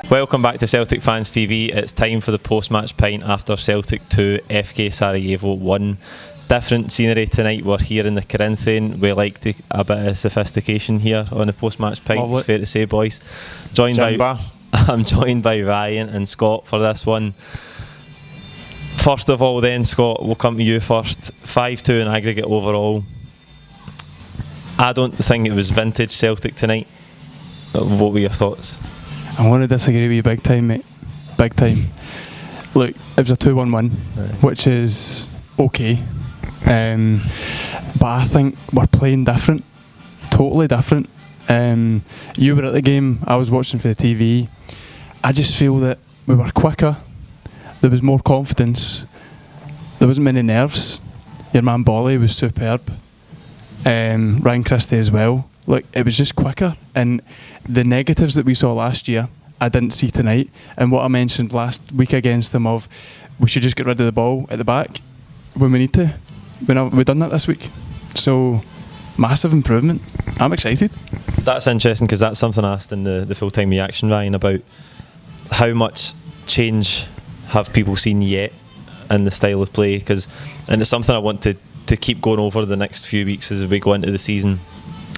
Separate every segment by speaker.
Speaker 1: Welcome back to Celtic Fans TV. It's time for the post-match pint after Celtic 2, FK Sarajevo 1. Different scenery tonight. We're here in the Corinthian. We like a bit of sophistication here on the post-match pint.
Speaker 2: Lovely.
Speaker 1: It's fair to say, boys. I'm joined by Ryan and Scott for this one. First of all then, Scott, we'll come to you first. 5-2 in aggregate overall. I don't think it was vintage Celtic tonight. What were your thoughts?
Speaker 2: I want to disagree with you big time, mate. Big time. Look, it was a 2-1 win, which is okay. But I think we're playing different. Totally different. You were at the game, I was watching for the TV. I just feel that we were quicker. There was more confidence. There wasn't many nerves. Your man Bolly was superb. Ryan Christie as well. Look, it was just quicker, and the negatives that we saw last year I didn't see tonight, and what I mentioned last week against them of we should just get rid of the ball at the back when we need to. We've done that this week, so massive improvement. I'm excited.
Speaker 1: That's interesting because that's something I asked in the full-time reaction, Ryan, about how much change have people seen yet in the style of play, and it's something I want to keep going over the next few weeks as we go into the season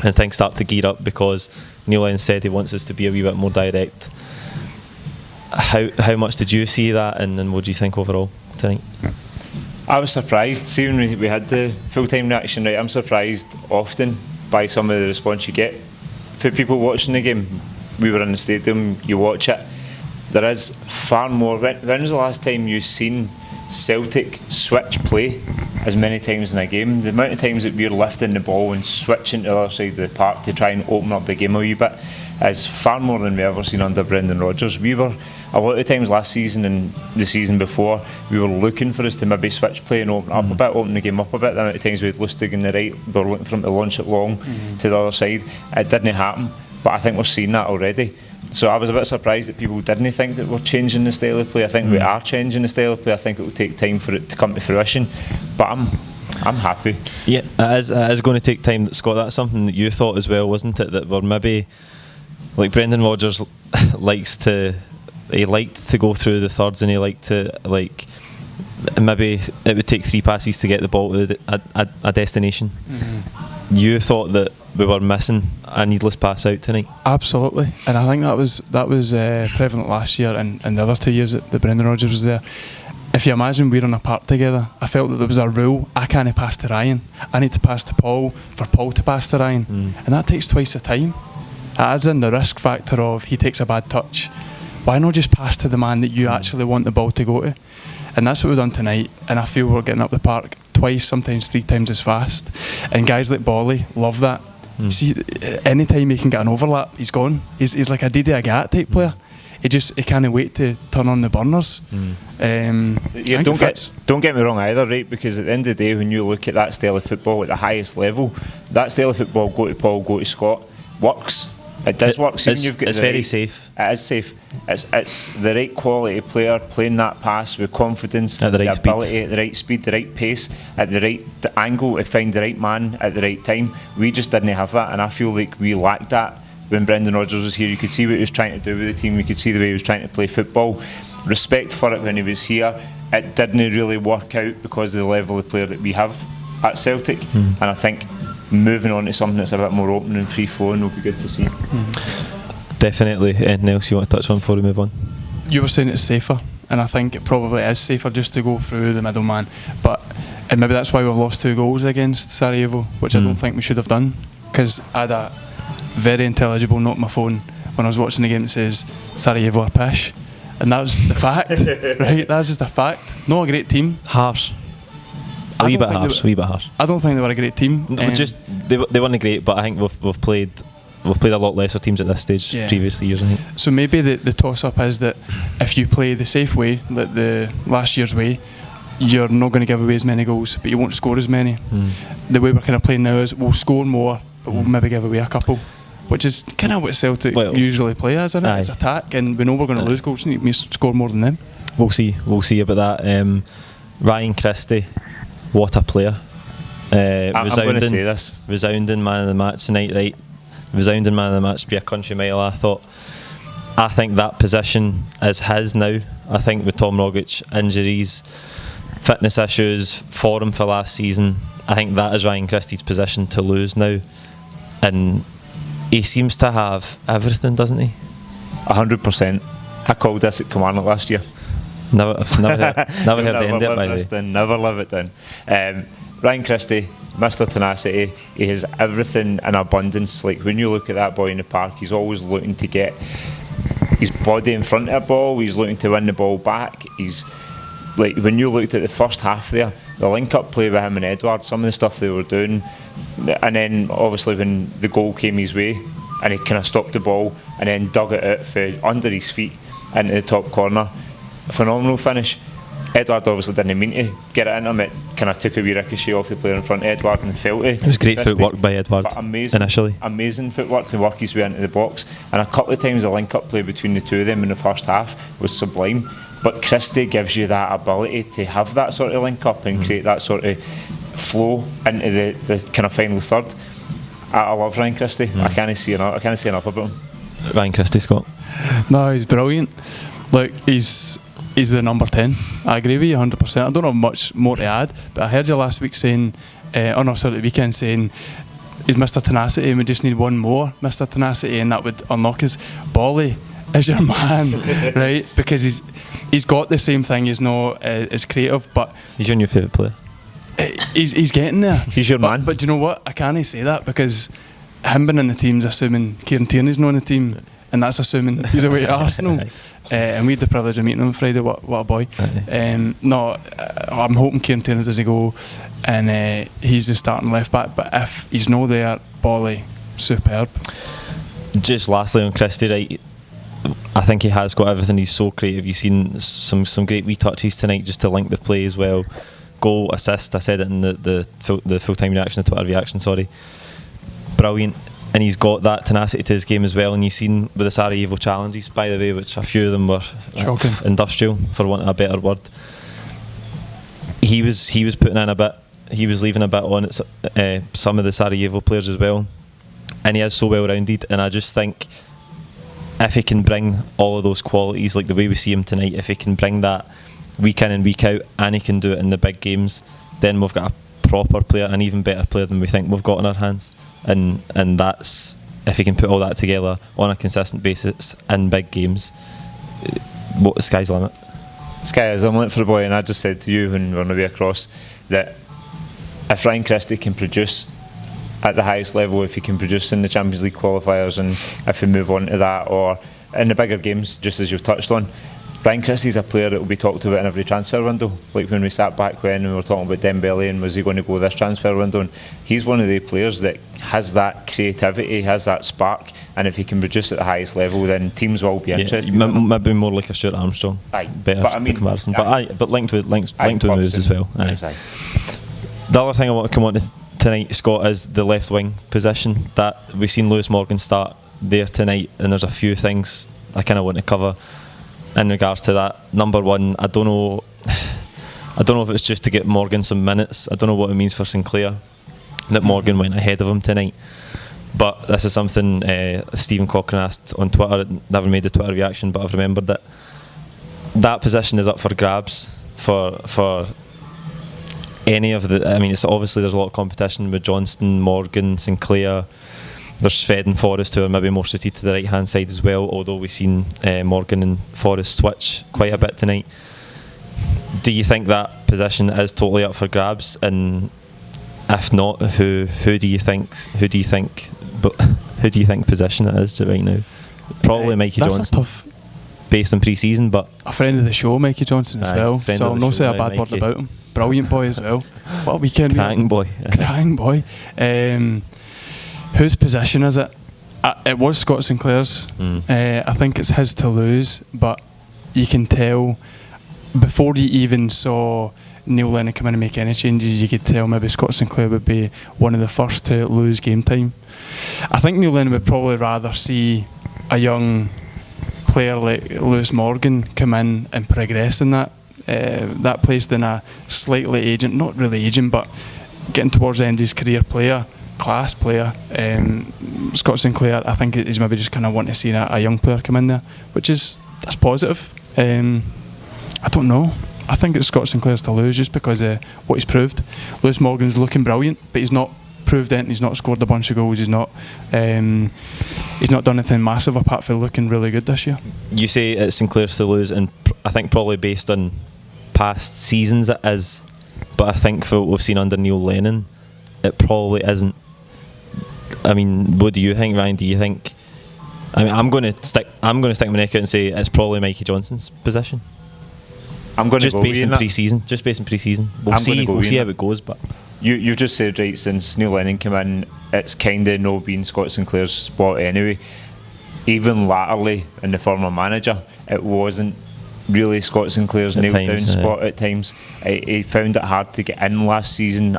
Speaker 1: and things start to gear up, because Neil Lennon said he wants us to be a wee bit more direct. How much did you see that, and what do you think overall tonight?
Speaker 3: I was surprised. See, when we had the full-time reaction, right, I'm surprised often by some of the response you get. For people watching the game, we were in the stadium, you watch it, there is far more. When was the last time you've seen Celtic switch play as many times in a game? The amount of times that we're lifting the ball and switching to the other side of the park to try and open up the game a wee bit is far more than we've ever seen under Brendan Rodgers. We were, a lot of times last season and the season before, we were looking for us to maybe switch play and open up a bit, open the game up a bit. The amount of times we had Lustig in the right, we were looking for him to launch it long to the other side. It didn't happen, but I think we're seeing that already. So I was a bit surprised that people didn't think that we're changing the style of play. I think we are changing the style of play. I think it will take time for it to come to fruition, but I'm happy.
Speaker 1: Yeah, it is going to take time, Scott. That's something that you thought as well, wasn't it? That we're maybe, like Brendan Rodgers liked to go through the thirds, and he liked to, like, maybe it would take 3 passes to get the ball to a destination. You thought that we were missing a needless pass out tonight? Absolutely,
Speaker 2: and I think that was prevalent last year and the other 2 years that Brendan Rodgers was there. If you imagine we're on a park together, I felt that there was a rule: I can't pass to Ryan, I need to pass to Paul for Paul to pass to Ryan, and that takes twice the time. As in the risk factor of he takes a bad touch, why not just pass to the man that you actually want the ball to go to? And that's what we've done tonight, and I feel we're getting up the park twice, sometimes 3 times as fast, and guys like Bolly love that. See, anytime he can get an overlap, he's gone. He's like a Didi Agat type player. He can't wait to turn on the burners.
Speaker 3: Yeah, don't get me wrong either, right? Because at the end of the day, when you look at that style of football at the highest level, that style of football, go to Paul, go to Scott, works. It does work.
Speaker 1: It's very safe.
Speaker 3: It is safe. It's the right quality player playing that pass with confidence,
Speaker 1: at the right
Speaker 3: ability,
Speaker 1: speed.
Speaker 3: at the right speed, the right pace, at the right angle to find the right man at the right time. We just didn't have that, and I feel like we lacked that when Brendan Rodgers was here. You could see what he was trying to do with the team. You could see the way he was trying to play football. Respect for it when he was here. It didn't really work out because of the level of player that we have at Celtic, and I think moving on to something that's a bit more open and free flowing will be good to see.
Speaker 1: Definitely. Anything else you want to touch on before we move on?
Speaker 2: You were saying it's safer, and I think it probably is safer just to go through the middleman, and maybe that's why we've lost 2 goals against Sarajevo, which I don't think we should have done, because I had a very intelligible note on my phone when I was watching the game that says Sarajevo are pish, and that was the fact. Right, that's just a fact. Not a great team.
Speaker 1: Harsh. A wee bit harsh.
Speaker 2: I don't think they were a great team.
Speaker 1: They weren't great, but I think we've played a lot lesser teams at this stage previous years, I think.
Speaker 2: So maybe the toss-up is that if you play the safe way, like the last year's way, you're not going to give away as many goals, but you won't score as many. The way we're kind of playing now is we'll score more, but we'll maybe give away a couple, which is kind of what Celtic usually play as, isn't it? It's attack, and we know we're going to lose goals, and we score more than them.
Speaker 1: We'll see about that. Ryan Christie, what a player.
Speaker 3: I'm going to say this.
Speaker 1: Resounding man of the match tonight, right? Resounding man of the match, be a country mile. I thought I think that position is his now. I think with Tom Rogic, injuries, fitness issues for him for last season, I think that is Ryan Christie's position to lose now. And he seems to have everything, doesn't he?
Speaker 3: 100%. I called this at Kilmarnock last year.
Speaker 1: I've never heard the end of it, by the way.
Speaker 3: Never live it down. Ryan Christie, Mr. Tenacity, he has everything in abundance. Like, when you look at that boy in the park, he's always looking to get his body in front of the ball, he's looking to win the ball back. He's like, when you looked at the first half there, the link-up play with him and Edward, some of the stuff they were doing, and then obviously when the goal came his way and he kind of stopped the ball and then dug it out for under his feet into the top corner, a phenomenal finish. Edward obviously didn't mean to get it into him, it kind of took a wee ricochet off the player in front of Edward and felt it.
Speaker 1: It was great footwork by Edward initially.
Speaker 3: Amazing footwork to work his way into the box, and a couple of times the link-up play between the two of them in the first half was sublime. But Christie gives you that ability to have that sort of link-up and create that sort of flow into the kind of final third. I love Ryan Christie. I can't say enough about him.
Speaker 1: Ryan Christie, Scott?
Speaker 2: No, he's brilliant. Look, he's the number 10. I agree with you 100%. I don't have much more to add, but I heard you last week saying, the weekend saying, he's Mr. Tenacity and we just need one more Mr. Tenacity and that would unlock us. Bolly is your man, right? Because he's got the same thing. He's not as creative, but
Speaker 1: he's your new favourite player.
Speaker 2: He's getting there.
Speaker 3: He's your man.
Speaker 2: But do you know what? I can't say that because him being in the team's assuming Kieran Tierney's not in the team, and that's assuming he's away at Arsenal. And we had the privilege of meeting him on Friday. What a boy. I'm hoping Kieran Tierney doesn't go and he's the starting left back, but if he's not there, Bolly, superb.
Speaker 1: Just lastly on Christie, right, I think he has got everything. He's so creative. You've seen some great wee touches tonight just to link the play as well. Goal, assist, I said it in the full-time reaction, the Twitter reaction, sorry. Brilliant. And he's got that tenacity to his game as well. And you've seen with the Sarajevo challenges, by the way, which a few of them were industrial, for want of a better word. He was putting in a bit. He was leaving a bit on it, some of the Sarajevo players as well. And he is so well-rounded. And I just think if he can bring all of those qualities, like the way we see him tonight, if he can bring that week in and week out, and he can do it in the big games, then we've got a proper player, an even better player than we think we've got in our hands. And that's, if he can put all that together on a consistent basis in big games, what the sky's the limit.
Speaker 3: Sky is the limit for the boy. And I just said to you when we were on the way across that if Ryan Christie can produce at the highest level, if he can produce in the Champions League qualifiers, and if we move on to that, or in the bigger games, just as you've touched on, Ryan Christie's a player that will be talked about in every transfer window. Like when we sat back when we were talking about Dembele and was he going to go this transfer window, and he's one of the players that has that creativity, has that spark, and if he can produce at the highest level, then teams will be interested.
Speaker 1: Maybe more like a Stuart Armstrong. Better, but I mean, comparison. But linked with moves as well. The other thing I want to come on to tonight, Scott, is the left wing position. That we've seen Lewis Morgan start there tonight, and there's a few things I kind of want to cover in regards to that. Number one, I don't know if it's just to get Morgan some minutes. I don't know what it means for Sinclair that Morgan went ahead of him tonight. But this is something Stephen Cochrane asked on Twitter. Never made the Twitter reaction, but I've remembered that that position is up for grabs for any of the. I mean, it's obviously there's a lot of competition with Johnston, Morgan, Sinclair. There's Sved and Forrest, who are maybe more suited to the right hand side as well, although we've seen Morgan and Forrest switch quite a bit tonight. Do you think that position is totally up for grabs? And if not, who do you think position it is right now? Probably Mikey Johnson. That's tough. Based on pre-season, but
Speaker 2: a friend of the show, Mikey Johnson as well. So I'll not say a bad word about him. Brilliant boy as well. What a weekend!
Speaker 1: Cracking boy.
Speaker 2: Cracking boy. Whose position is it? It was Scott Sinclair's. I think it's his to lose, but you can tell before you even saw Neil Lennon come in and make any changes, you could tell maybe Scott Sinclair would be one of the first to lose game time. I think Neil Lennon would probably rather see a young player like Lewis Morgan come in and progress in that place than a slightly aging, not really aging, but getting towards the end of his career player class player. Scott Sinclair, I think he's maybe just kind of wanting to see a young player come in there, that's positive. I don't know. I think it's Scott Sinclair's to lose just because of what he's proved. Lewis Morgan's looking brilliant, but he's not proved anything. He's not scored a bunch of goals. He's not done anything massive apart from looking really good this year.
Speaker 1: You say it's Sinclair's to lose, and I think probably based on past seasons it is, but I think for what we've seen under Neil Lennon, it probably isn't. I mean, what do you think, Ryan? Do you think? I mean, I'm going to stick my neck out and say it's probably Mikey Johnson's position.
Speaker 3: I'm going to go
Speaker 1: based in pre-season. Just based in pre-season. We'll see how it goes. But
Speaker 3: you've just said, right, since Neil Lennon came in, it's kind of no been Scott Sinclair's spot anyway. Even latterly in the former manager, it wasn't really Scott Sinclair's nailed down spot at times. He found it hard to get in last season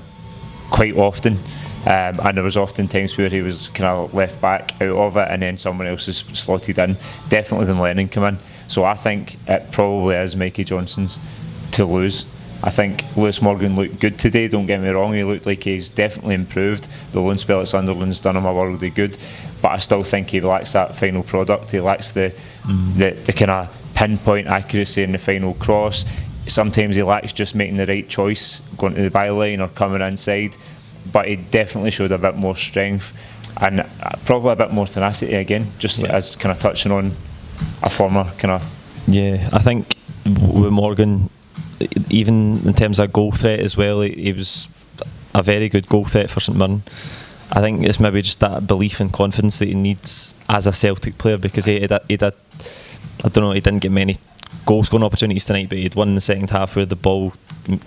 Speaker 3: quite often. And there was often times where he was kind of left back out of it, and then someone else is slotted in. Definitely when Lennon came in. So I think it probably is Mikey Johnson's to lose. I think Lewis Morgan looked good today, don't get me wrong. He looked like he's definitely improved. The loan spell at Sunderland's done him a world of good, but I still think he lacks that final product. He lacks the kind of pinpoint accuracy in the final cross. Sometimes he lacks just making the right choice, going to the byline or coming inside. But he definitely showed a bit more strength and probably a bit more tenacity again, just as kind of touching on a former kind of...
Speaker 1: Yeah, I think with Morgan, even in terms of goal threat as well, he was a very good goal threat for St Mirren. I think it's maybe just that belief and confidence that he needs as a Celtic player, because he didn't get many goal scoring opportunities tonight, but he'd won in the second half where the ball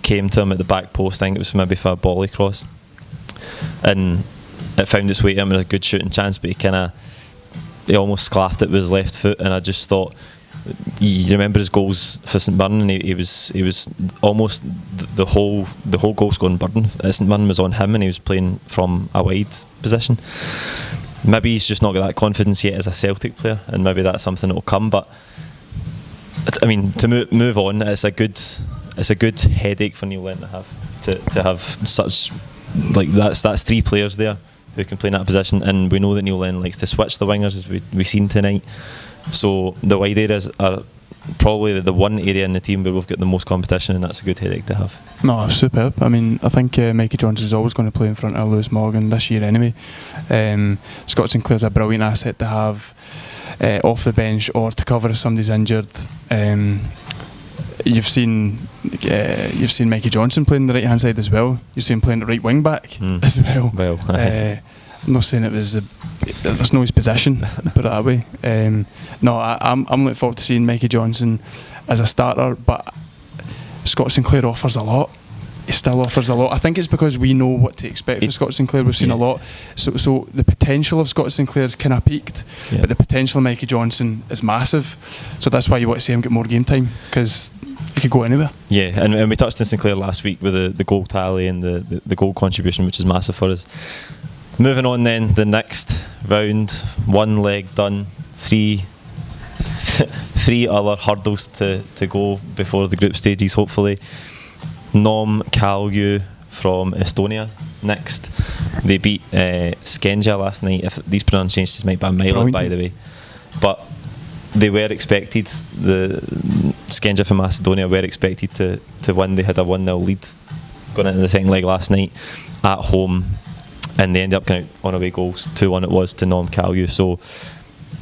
Speaker 1: came to him at the back post. I think it was maybe for a volley cross, and it found its way to him with a good shooting chance, but he almost sclaffed it with his left foot. And I just thought, you remember his goals for St Mirren, and he was almost the whole goal scoring burden at St Mirren was on him, and he was playing from a wide position. Maybe he's just not got that confidence yet as a Celtic player, and maybe that's something that will come. But I mean, to move on, it's a good headache for Neil Lennon to have such, like, that's three players there who can play in that position, and we know that Neil Lennon likes to switch the wingers, as we've seen tonight. So the wide areas are probably the one area in the team where we've got the most competition, and that's a good headache to have.
Speaker 2: No, superb. I mean, I think Mikey Johnson's always going to play in front of Lewis Morgan this year anyway. Scott Sinclair's a brilliant asset to have off the bench or to cover if somebody's injured. You've seen Mikey Johnson playing the right hand side as well. You've seen him playing at right wing back as well. I'm not saying there's no his position, put it that way. I'm looking forward to seeing Mikey Johnson as a starter, but Scott Sinclair offers a lot. He still offers a lot. I think it's because we know what to expect from Scott Sinclair. We've seen a lot. So the potential of Scott Sinclair's kind of peaked, but the potential of Mikey Johnson is massive. So that's why you want to see him get more game time, because he could go anywhere. Yeah,
Speaker 1: and we touched on Sinclair last week with the goal tally and the goal contribution, which is massive for us. Moving on then, the next round, one leg done, three other hurdles to go before the group stages, hopefully. Nom Kalju from Estonia next. They beat Skenja last night. If these pronunciations might be a mile, by the way, but they were expected. The Skenja from Macedonia were expected to win. They had a 1-0 lead going into the second leg last night at home, and they ended up going out on away goals. 2-1 it was to Nom Kalju. So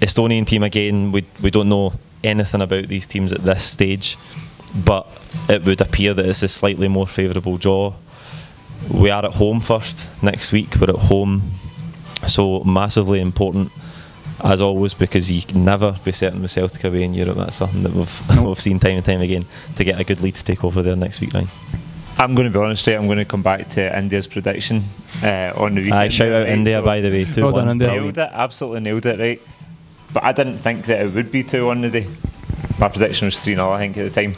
Speaker 1: Estonian team again. We don't know anything about these teams at this stage, but it would appear that it's a slightly more favourable draw. We are at home first next week. We're at home, so massively important as always, because you can never be certain with Celtic away in Europe. That's something that we've seen time and time again, to get a good lead to take over there next week, Ryan.
Speaker 3: I'm going to be honest, right, I'm going to come back to India's prediction on the weekend.
Speaker 1: Shout out India, by the way. 2-1.
Speaker 2: Well done, India.
Speaker 3: Nailed it, absolutely nailed it, right. But I didn't think that it would be 2-1 today. My prediction was 3-0, I think, at the time.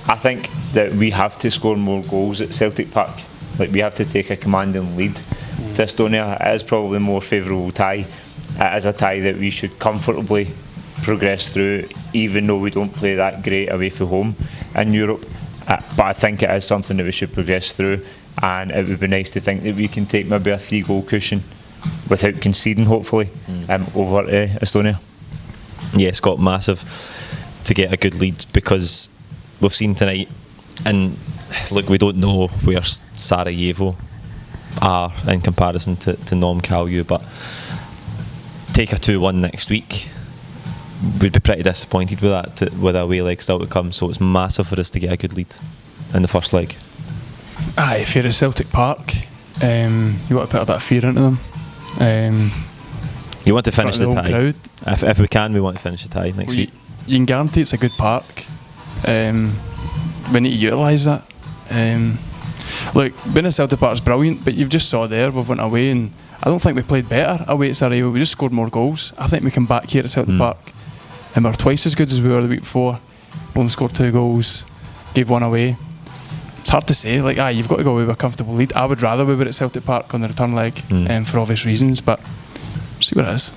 Speaker 3: I think that we have to score more goals at Celtic Park. Like, we have to take a commanding lead to Estonia. It is probably a more favourable tie. It is a tie that we should comfortably progress through, even though we don't play that great away from home in Europe. But I think it is something that we should progress through. and it would be nice to think that we can take maybe a 3-goal cushion without conceding, hopefully, over to Estonia.
Speaker 1: Yeah, Scott, massive to get a good lead, because we've seen tonight, and look, we don't know where Sarajevo are in comparison to Nom Kalju, but take a 2-1 next week, we'd be pretty disappointed with that, with our away leg still to come. So it's massive for us to get a good lead in the first leg.
Speaker 2: Aye, if you're at Celtic Park, you want to put a bit of fear into them.
Speaker 1: You want to finish the tie.
Speaker 2: Crowd.
Speaker 1: If we can, we want to finish the tie next week.
Speaker 2: You can guarantee it's a good park. We need to utilise that. Look, being at Celtic Park is brilliant, but you've just saw there, we went away, and I don't think we played better away at Sarajevo. We just scored more goals. I think we come back here at Celtic Park and we're twice as good as we were the week before. Only scored 2 goals, gave 1 away. It's hard to say. Like, you've got to go away with a comfortable lead. I would rather we were at Celtic Park on the return leg, for obvious reasons, but see what it is.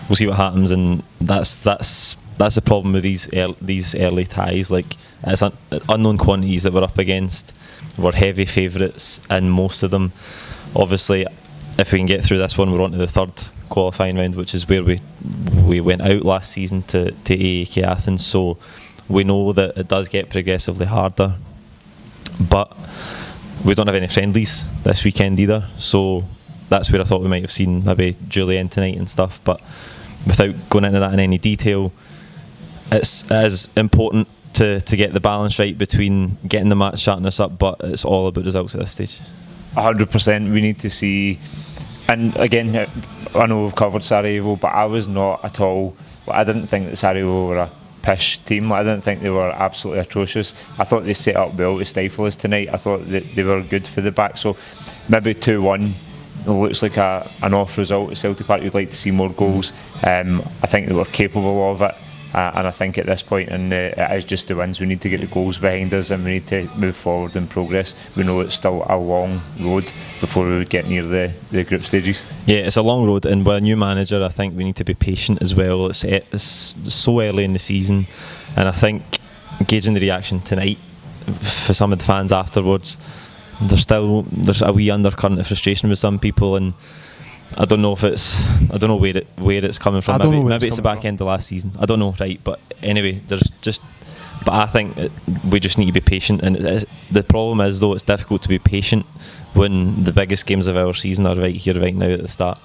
Speaker 1: We'll see what happens, and that's the problem with these early ties. Like, it's unknown quantities that we're up against. We're heavy favourites in most of them. Obviously, if we can get through this one, we're on to the 3rd qualifying round, which is where we went out last season to AEK Athens. So we know that it does get progressively harder, but we don't have any friendlies this weekend either. So that's where I thought we might have seen maybe Julian tonight and stuff. But without going into that in any detail, it is important to get the balance right between getting the match sharpness up, but it's all about results at this stage.
Speaker 3: 100%. We need to see, and again, I know we've covered Sarajevo, but I was not at all. I didn't think that Sarajevo were a pish team. I didn't think they were absolutely atrocious. I thought they set up well to stifle us tonight. I thought that they were good for the back. So maybe 2-1 looks like an off result at Celtic Park. You'd like to see more goals. I think they were capable of it. And I think at this point, and it is just the wins, we need to get the goals behind us and we need to move forward and progress. We know it's still a long road before we would get near the group stages. Yeah,
Speaker 1: it's a long road, and with a new manager, I think we need to be patient as well. It's so early in the season, and I think gauging the reaction tonight for some of the fans afterwards, there's a wee undercurrent of frustration with some people, and I don't know where it's coming from. Maybe it's the back end of last season. I don't know, right? But anyway, but I think we just need to be patient. And the problem is, though, it's difficult to be patient when the biggest games of our season are right here, right now at the start.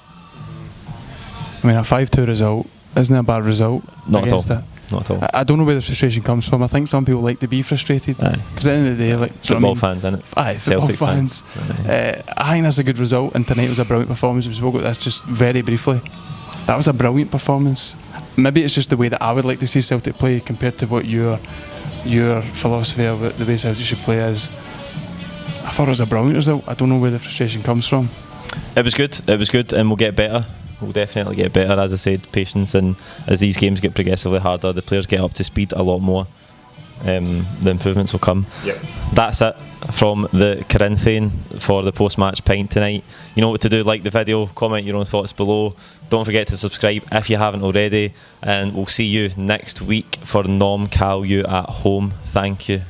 Speaker 2: I mean, a 5-2 result isn't a bad result.
Speaker 1: Not at all. Not at all.
Speaker 2: I don't know where the frustration comes from. I think some people like to be frustrated because at the end of the day, like
Speaker 1: football fans, innit?
Speaker 2: Aye, football fans. I think that's a good result, and tonight was a brilliant performance. We spoke about this just very briefly. That was a brilliant performance. Maybe it's just the way that I would like to see Celtic play compared to what your philosophy of the way Celtic should play is. I thought it was a brilliant result. I don't know where the frustration comes from.
Speaker 1: It was good, and we'll get better. We'll definitely get better, as I said, patience, and as these games get progressively harder, the players get up to speed a lot more, the improvements will come.
Speaker 3: Yep.
Speaker 1: That's it from the Corinthian for the Post-Match Pint tonight. You know what to do: like the video, comment your own thoughts below. Don't forget to subscribe if you haven't already, and we'll see you next week for Nom Kalju at home. Thank you.